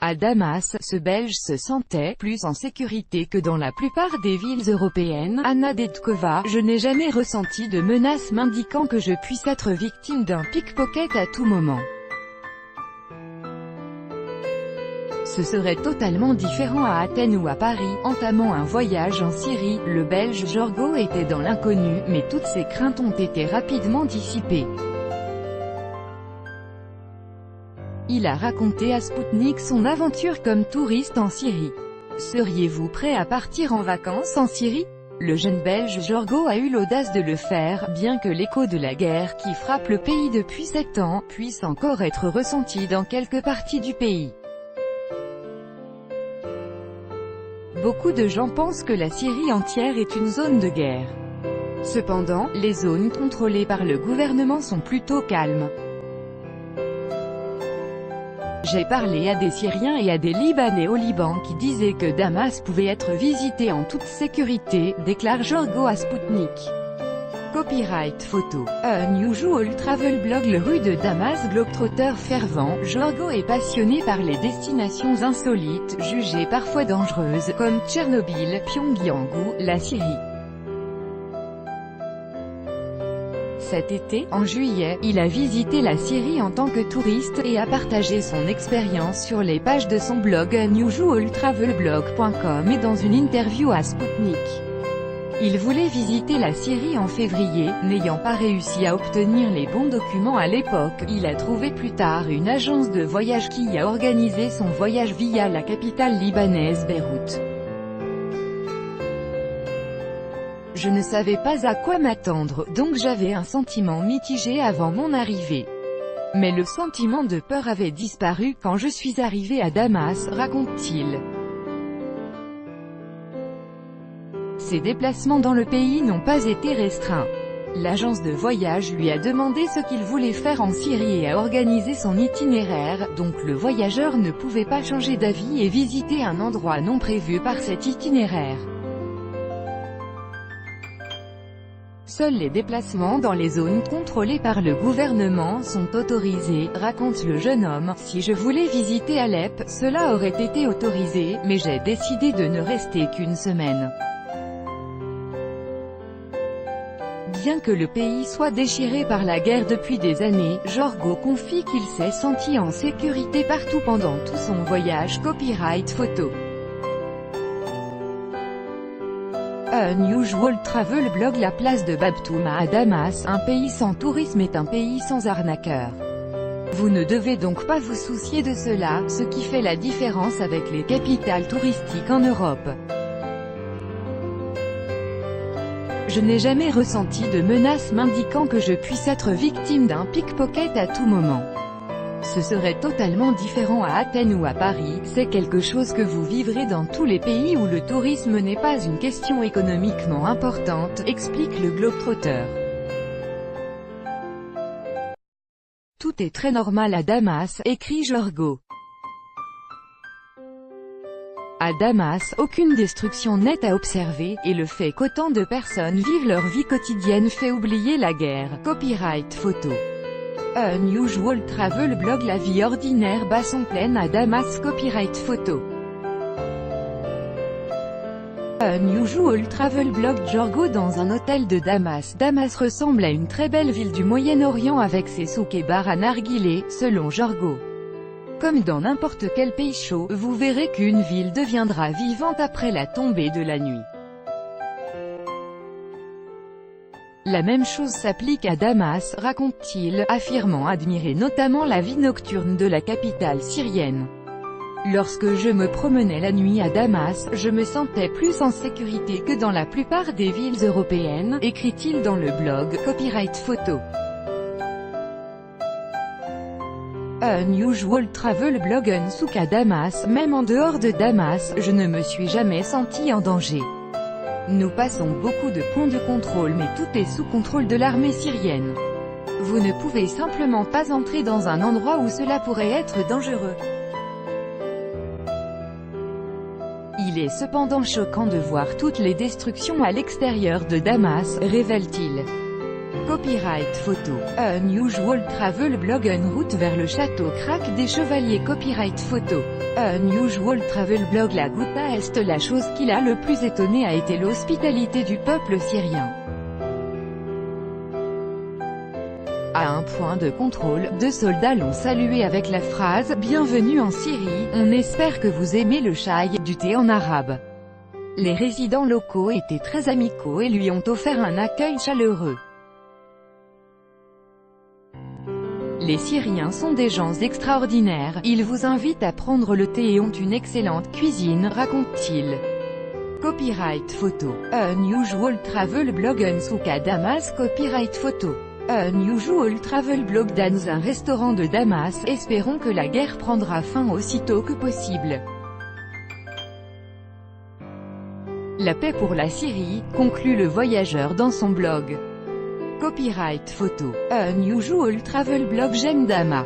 À Damas, ce Belge se sentait plus en sécurité que dans la plupart des villes européennes. Anna Dedkova, je n'ai jamais ressenti de menace m'indiquant que je puisse être victime d'un pickpocket à tout moment. Ce serait totalement différent à Athènes ou à Paris. Entamant un voyage en Syrie, le Belge Jorgo était dans l'inconnu, mais toutes ses craintes ont été rapidement dissipées. Il a raconté à Sputnik son aventure comme touriste en Syrie. Seriez-vous prêt à partir en vacances en Syrie? Le jeune Belge Jorgo a eu l'audace de le faire, bien que l'écho de la guerre qui frappe le pays depuis 7 ans puisse encore être ressenti dans quelques parties du pays. Beaucoup de gens pensent que la Syrie entière est une zone de guerre. Cependant, les zones contrôlées par le gouvernement sont plutôt calmes. J'ai parlé à des Syriens et à des Libanais au Liban qui disaient que Damas pouvait être visité en toute sécurité, déclare Jorgo à Sputnik. Copyright photo. Unusual Travel Blog. Le rue de Damas, globetrotter fervent, Jorgo est passionné par les destinations insolites, jugées parfois dangereuses, comme Tchernobyl, Pyongyang ou la Syrie. Cet été, en juillet, il a visité la Syrie en tant que touriste, et a partagé son expérience sur les pages de son blog unusualtravelblog.com et dans une interview à Sputnik. Il voulait visiter la Syrie en février, n'ayant pas réussi à obtenir les bons documents à l'époque. Il a trouvé plus tard une agence de voyage qui a organisé son voyage via la capitale libanaise Beyrouth. Je ne savais pas à quoi m'attendre, donc j'avais un sentiment mitigé avant mon arrivée. Mais le sentiment de peur avait disparu quand je suis arrivé à Damas, raconte-t-il. Ses déplacements dans le pays n'ont pas été restreints. L'agence de voyage lui a demandé ce qu'il voulait faire en Syrie et a organisé son itinéraire, donc le voyageur ne pouvait pas changer d'avis et visiter un endroit non prévu par cet itinéraire. Seuls les déplacements dans les zones contrôlées par le gouvernement sont autorisés, raconte le jeune homme. Si je voulais visiter Alep, cela aurait été autorisé, mais j'ai décidé de ne rester qu'une semaine. Bien que le pays soit déchiré par la guerre depuis des années, Jorgo confie qu'il s'est senti en sécurité partout pendant tout son voyage. Copyright photo. Unusual Travel Blog. La place de Babtouma à Damas, un pays sans tourisme est un pays sans arnaqueurs. Vous ne devez donc pas vous soucier de cela, ce qui fait la différence avec les capitales touristiques en Europe. Je n'ai jamais ressenti de menace m'indiquant que je puisse être victime d'un pickpocket à tout moment. Ce serait totalement différent à Athènes ou à Paris. C'est quelque chose que vous vivrez dans tous les pays où le tourisme n'est pas une question économiquement importante, explique le globetrotter. Tout est très normal à Damas, écrit Jorgo. À Damas, aucune destruction n'est à observer, et le fait qu'autant de personnes vivent leur vie quotidienne fait oublier la guerre. Copyright photo. Unusual Travel Blog. La vie ordinaire bat son plein à Damas. Copyright photo. Unusual Travel Blog. Jorgo dans un hôtel de Damas. Damas ressemble à une très belle ville du Moyen-Orient avec ses souks et bars à narguilé, selon Jorgo. Comme dans n'importe quel pays chaud, vous verrez qu'une ville deviendra vivante après la tombée de la nuit. La même chose s'applique à Damas, raconte-t-il, affirmant admirer notamment la vie nocturne de la capitale syrienne. Lorsque je me promenais la nuit à Damas, je me sentais plus en sécurité que dans la plupart des villes européennes, écrit-il dans le blog. Copyright photo. Unusual Travel Blog. Un souk à Damas. Même en dehors de Damas, je ne me suis jamais senti en danger. Nous passons beaucoup de points de contrôle, mais tout est sous contrôle de l'armée syrienne. Vous ne pouvez simplement pas entrer dans un endroit où cela pourrait être dangereux. Il est cependant choquant de voir toutes les destructions à l'extérieur de Damas, révèle-t-il. Copyright photo. Unusual travel blog en route vers le château Krak des Chevaliers. Copyright photo. Unusual travel blog. La Ghouta Est. La chose qui l'a le plus étonné a été l'hospitalité du peuple syrien. À un point de contrôle, 2 soldats l'ont salué avec la phrase « Bienvenue en Syrie, on espère que vous aimez le chai » du thé en arabe. Les résidents locaux étaient très amicaux et lui ont offert un accueil chaleureux. Les Syriens sont des gens extraordinaires, ils vous invitent à prendre le thé et ont une excellente cuisine, raconte-t-il. Copyright photo. Unusual travel blog en souk à Damas. Copyright photo. Unusual travel blog dans un restaurant de Damas. Espérons que la guerre prendra fin aussitôt que possible. La paix pour la Syrie, conclut le voyageur dans son blog. Copyright photo. Unusual travel blog. J'aime Damas.